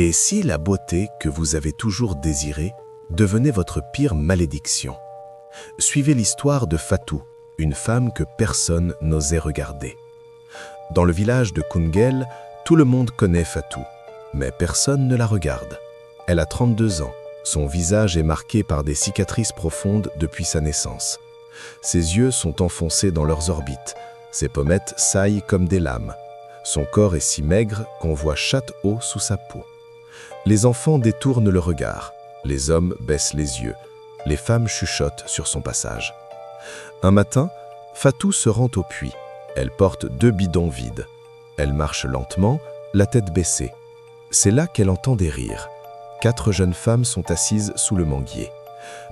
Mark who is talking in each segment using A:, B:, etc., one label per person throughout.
A: Et si la beauté que vous avez toujours désirée devenait votre pire malédiction? Suivez l'histoire de Fatou, une femme que personne n'osait regarder. Dans le village de Koungheul, tout le monde connaît Fatou, mais personne ne la regarde. Elle a 32 ans, son visage est marqué par des cicatrices profondes depuis sa naissance. Ses yeux sont enfoncés dans leurs orbites, ses pommettes saillent comme des lames. Son corps est si maigre qu'on voit chatte haut sous sa peau. Les enfants détournent le regard, les hommes baissent les yeux, les femmes chuchotent sur son passage. Un matin, Fatou se rend au puits. Elle porte 2 bidons vides. Elle marche lentement, la tête baissée. C'est là qu'elle entend des rires. 4 jeunes femmes sont assises sous le manguier.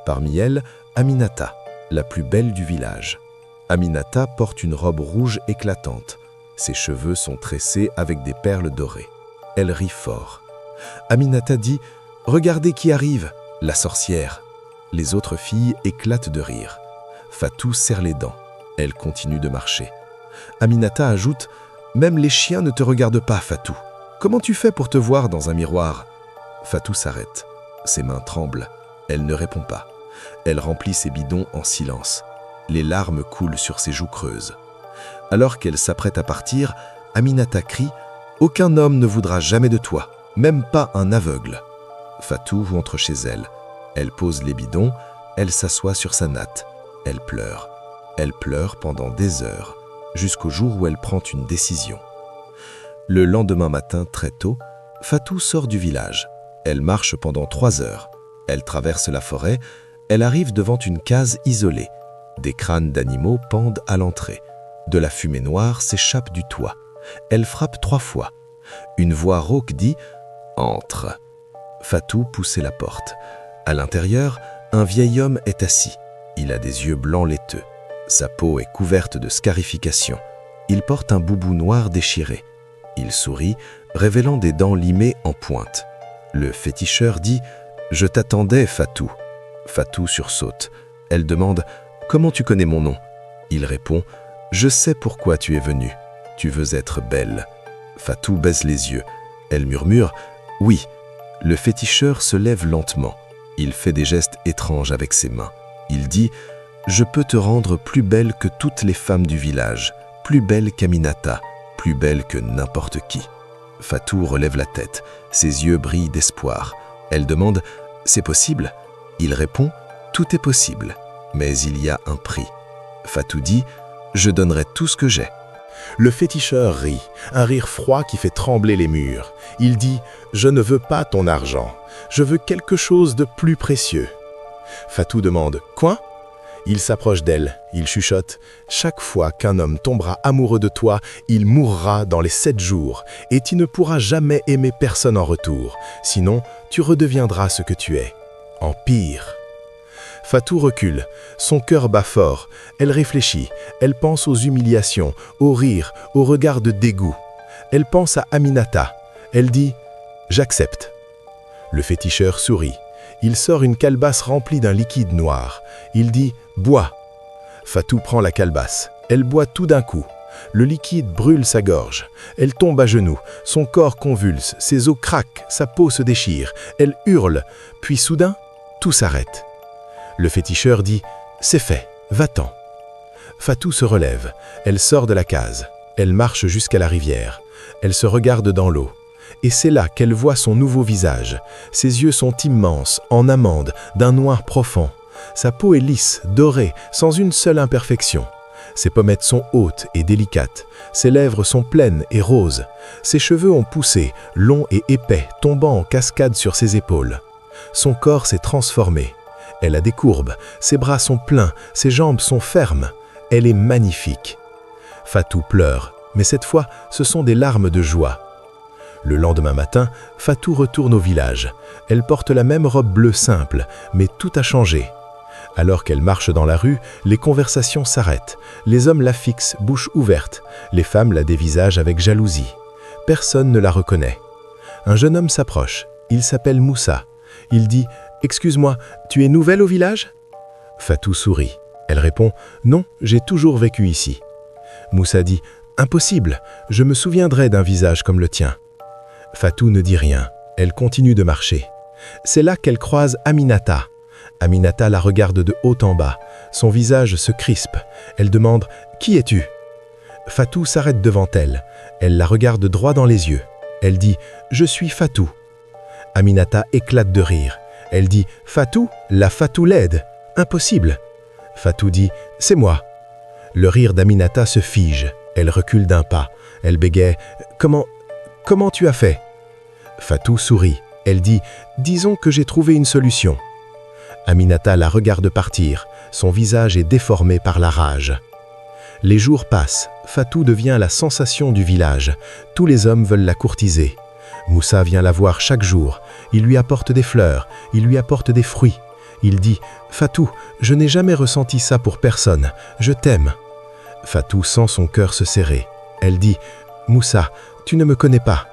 A: Parmi elles, Aminata, la plus belle du village. Aminata porte une robe rouge éclatante. Ses cheveux sont tressés avec des perles dorées. Elle rit fort. Aminata dit « Regardez qui arrive, la sorcière !» Les autres filles éclatent de rire. Fatou serre les dents. Elle continue de marcher. Aminata ajoute « Même les chiens ne te regardent pas, Fatou. Comment tu fais pour te voir dans un miroir ?» Fatou s'arrête. Ses mains tremblent. Elle ne répond pas. Elle remplit ses bidons en silence. Les larmes coulent sur ses joues creuses. Alors qu'elle s'apprête à partir, Aminata crie « Aucun homme ne voudra jamais de toi, même pas un aveugle. » Fatou rentre chez elle. Elle pose les bidons, elle s'assoit sur sa natte. Elle pleure. Elle pleure pendant des heures, jusqu'au jour où elle prend une décision. Le lendemain matin, très tôt, Fatou sort du village. Elle marche pendant 3 heures. Elle traverse la forêt. Elle arrive devant une case isolée. Des crânes d'animaux pendent à l'entrée. De la fumée noire s'échappe du toit. Elle frappe 3 fois. Une voix rauque dit « Entre ». Fatou pousse la porte. À l'intérieur, un vieil homme est assis. Il a des yeux blancs laiteux. Sa peau est couverte de scarifications. Il porte un boubou noir déchiré. Il sourit, révélant des dents limées en pointe. Le féticheur dit « Je t'attendais, Fatou ». Fatou sursaute. Elle demande « Comment tu connais mon nom ?» Il répond « Je sais pourquoi tu es venue. Tu veux être belle. » Fatou baisse les yeux. Elle murmure « Oui ». Le féticheur se lève lentement. Il fait des gestes étranges avec ses mains. Il dit « Je peux te rendre plus belle que toutes les femmes du village, plus belle qu'Aminata, plus belle que n'importe qui. » Fatou relève la tête. Ses yeux brillent d'espoir. Elle demande « C'est possible ?» Il répond « Tout est possible, mais il y a un prix. » Fatou dit « Je donnerai tout ce que j'ai. »
B: Le féticheur rit, un rire froid qui fait trembler les murs. Il dit « Je ne veux pas ton argent, je veux quelque chose de plus précieux. » Fatou demande « Quoi ?» Il s'approche d'elle, il chuchote « Chaque fois qu'un homme tombera amoureux de toi, il mourra dans les 7 jours, et tu ne pourras jamais aimer personne en retour, sinon tu redeviendras ce que tu es, en pire. » Fatou recule, son cœur bat fort, elle réfléchit, elle pense aux humiliations, aux rires, aux regards de dégoût. Elle pense à Aminata, elle dit « J'accepte ». Le féticheur sourit, il sort une calebasse remplie d'un liquide noir. Il dit « Bois ». Fatou prend la calebasse, elle boit tout d'un coup. Le liquide brûle sa gorge, elle tombe à genoux, son corps convulse, ses os craquent, sa peau se déchire, elle hurle, puis soudain, tout s'arrête. Le féticheur dit « C'est fait, va-t'en ». Fatou se relève, elle sort de la case, elle marche jusqu'à la rivière, elle se regarde dans l'eau. Et c'est là qu'elle voit son nouveau visage. Ses yeux sont immenses, en amande, d'un noir profond. Sa peau est lisse, dorée, sans une seule imperfection. Ses pommettes sont hautes et délicates. Ses lèvres sont pleines et roses. Ses cheveux ont poussé, longs et épais, tombant en cascade sur ses épaules. Son corps s'est transformé. Elle a des courbes, ses bras sont pleins, ses jambes sont fermes. Elle est magnifique. Fatou pleure, mais cette fois, ce sont des larmes de joie. Le lendemain matin, Fatou retourne au village. Elle porte la même robe bleue simple, mais tout a changé. Alors qu'elle marche dans la rue, les conversations s'arrêtent. Les hommes la fixent, bouche ouverte. Les femmes la dévisagent avec jalousie. Personne ne la reconnaît. Un jeune homme s'approche. Il s'appelle Moussa. Il dit « Excuse-moi, tu es nouvelle au village ?» Fatou sourit. Elle répond « Non, j'ai toujours vécu ici. » Moussa dit « Impossible, je me souviendrai d'un visage comme le tien. » Fatou ne dit rien. Elle continue de marcher. C'est là qu'elle croise Aminata. Aminata la regarde de haut en bas. Son visage se crispe. Elle demande « Qui es-tu » Fatou s'arrête devant elle. Elle la regarde droit dans les yeux. Elle dit « Je suis Fatou ». Aminata éclate de rire. Elle dit « Fatou, la Fatou laide. Impossible ». Fatou dit « C'est moi ». Le rire d'Aminata se fige. Elle recule d'un pas. Elle bégaye « Comment tu as fait ?» Fatou sourit. Elle dit « Disons que j'ai trouvé une solution ». Aminata la regarde partir. Son visage est déformé par la rage. Les jours passent. Fatou devient la sensation du village. Tous les hommes veulent la courtiser. Moussa vient la voir chaque jour. Il lui apporte des fleurs. Il lui apporte des fruits. Il dit « Fatou, je n'ai jamais ressenti ça pour personne. Je t'aime ». Fatou sent son cœur se serrer. Elle dit « Moussa, tu ne me connais pas ».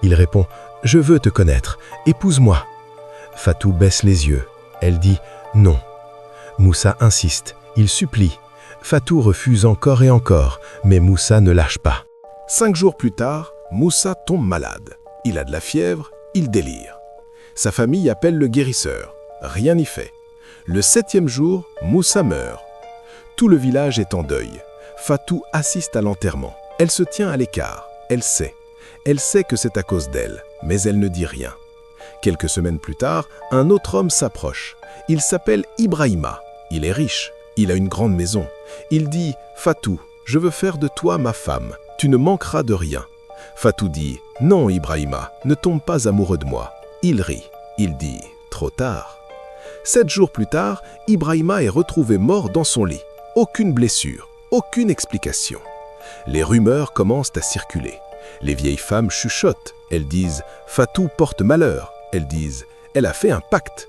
B: Il répond « Je veux te connaître. Épouse-moi ». Fatou baisse les yeux. Elle dit « Non ». Moussa insiste. Il supplie. Fatou refuse encore et encore, mais Moussa ne lâche pas.
A: 5 jours plus tard, Moussa tombe malade. Il a de la fièvre, il délire. Sa famille appelle le guérisseur. Rien n'y fait. Le 7e jour, Moussa meurt. Tout le village est en deuil. Fatou assiste à l'enterrement. Elle se tient à l'écart. Elle sait. Elle sait que c'est à cause d'elle, mais elle ne dit rien. Quelques semaines plus tard, un autre homme s'approche. Il s'appelle Ibrahima. Il est riche. Il a une grande maison. Il dit « Fatou, je veux faire de toi ma femme. Tu ne manqueras de rien. » Fatou dit « Non, Ibrahima, ne tombe pas amoureux de moi. » Il rit. Il dit « Trop tard. » 7 jours plus tard, Ibrahima est retrouvé mort dans son lit. Aucune blessure, aucune explication. Les rumeurs commencent à circuler. Les vieilles femmes chuchotent. Elles disent « Fatou porte malheur. » Elles disent « Elle a fait un pacte. »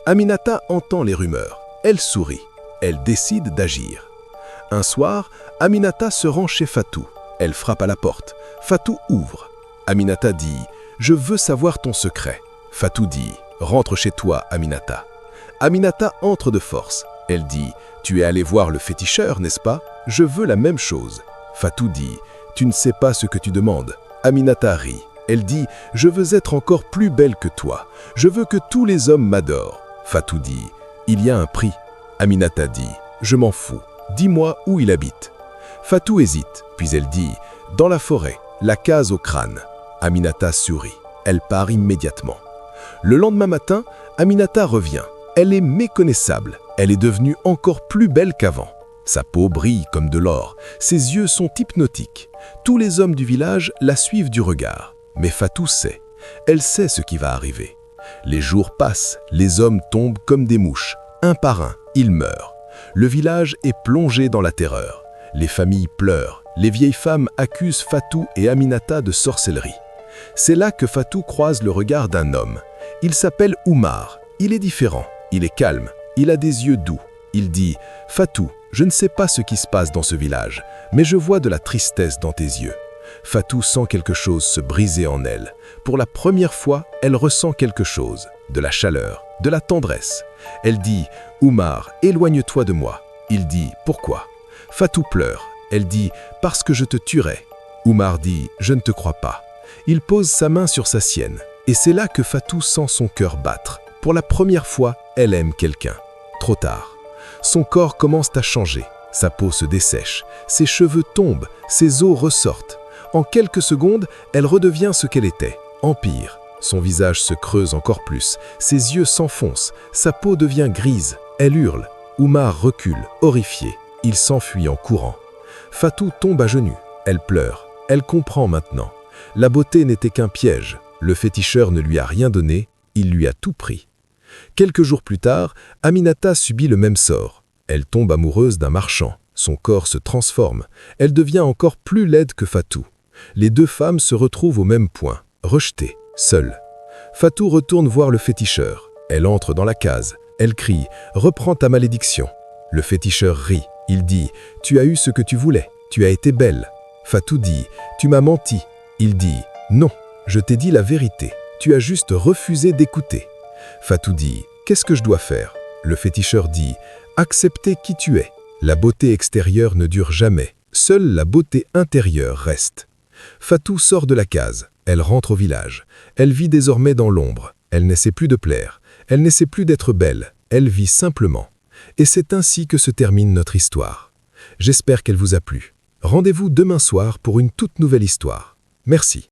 A: Aminata entend les rumeurs. Elle sourit. Elle décide d'agir. Un soir, Aminata se rend chez Fatou. Elle frappe à la porte. Fatou ouvre. Aminata dit « Je veux savoir ton secret. » Fatou dit « Rentre chez toi, Aminata. » Aminata entre de force. Elle dit « Tu es allé voir le féticheur, n'est-ce pas? Je veux la même chose. » Fatou dit « Tu ne sais pas ce que tu demandes. » Aminata rit. Elle dit « Je veux être encore plus belle que toi. Je veux que tous les hommes m'adorent. » Fatou dit « Il y a un prix. » Aminata dit « Je m'en fous. Dis-moi où il habite. » Fatou hésite, puis elle dit « Dans la forêt, la case au crâne. » Aminata sourit. Elle part immédiatement. Le lendemain matin, Aminata revient. Elle est méconnaissable. Elle est devenue encore plus belle qu'avant. Sa peau brille comme de l'or. Ses yeux sont hypnotiques. Tous les hommes du village la suivent du regard. Mais Fatou sait. Elle sait ce qui va arriver. Les jours passent. Les hommes tombent comme des mouches. Un par un, ils meurent. Le village est plongé dans la terreur. Les familles pleurent. Les vieilles femmes accusent Fatou et Aminata de sorcellerie. C'est là que Fatou croise le regard d'un homme. Il s'appelle Oumar. Il est différent. Il est calme. Il a des yeux doux. Il dit « Fatou, je ne sais pas ce qui se passe dans ce village, mais je vois de la tristesse dans tes yeux. » Fatou sent quelque chose se briser en elle. Pour la première fois, elle ressent quelque chose, de la chaleur, de la tendresse. Elle dit « Oumar, éloigne-toi de moi. » Il dit « Pourquoi ?» Fatou pleure. Elle dit « Parce que je te tuerai. » Oumar dit « Je ne te crois pas. » Il pose sa main sur sa sienne. Et c'est là que Fatou sent son cœur battre. Pour la première fois, elle aime quelqu'un. Trop tard. Son corps commence à changer. Sa peau se dessèche. Ses cheveux tombent. Ses os ressortent. En quelques secondes, elle redevient ce qu'elle était, en pire. Son visage se creuse encore plus. Ses yeux s'enfoncent. Sa peau devient grise. Elle hurle. Oumar recule, horrifié. Il s'enfuit en courant. Fatou tombe à genoux. Elle pleure. Elle comprend maintenant. La beauté n'était qu'un piège. Le féticheur ne lui a rien donné. Il lui a tout pris. Quelques jours plus tard, Aminata subit le même sort. Elle tombe amoureuse d'un marchand. Son corps se transforme. Elle devient encore plus laide que Fatou. Les deux femmes se retrouvent au même point, rejetées, seules. Fatou retourne voir le féticheur. Elle entre dans la case. Elle crie « Reprends ta malédiction ». Le féticheur rit. Il dit « Tu as eu ce que tu voulais. Tu as été belle. » Fatou dit « Tu m'as menti ». Il dit « Non, je t'ai dit la vérité. Tu as juste refusé d'écouter. » Fatou dit « Qu'est-ce que je dois faire ?» Le féticheur dit « Accepter qui tu es. La beauté extérieure ne dure jamais. Seule la beauté intérieure reste. » Fatou sort de la case.
B: Elle rentre au village. Elle vit désormais dans l'ombre. Elle n'essaie plus de plaire. Elle n'essaie plus d'être belle. Elle vit simplement. Et c'est ainsi que se termine notre histoire. J'espère qu'elle vous a plu. Rendez-vous demain soir pour une toute nouvelle histoire. Merci.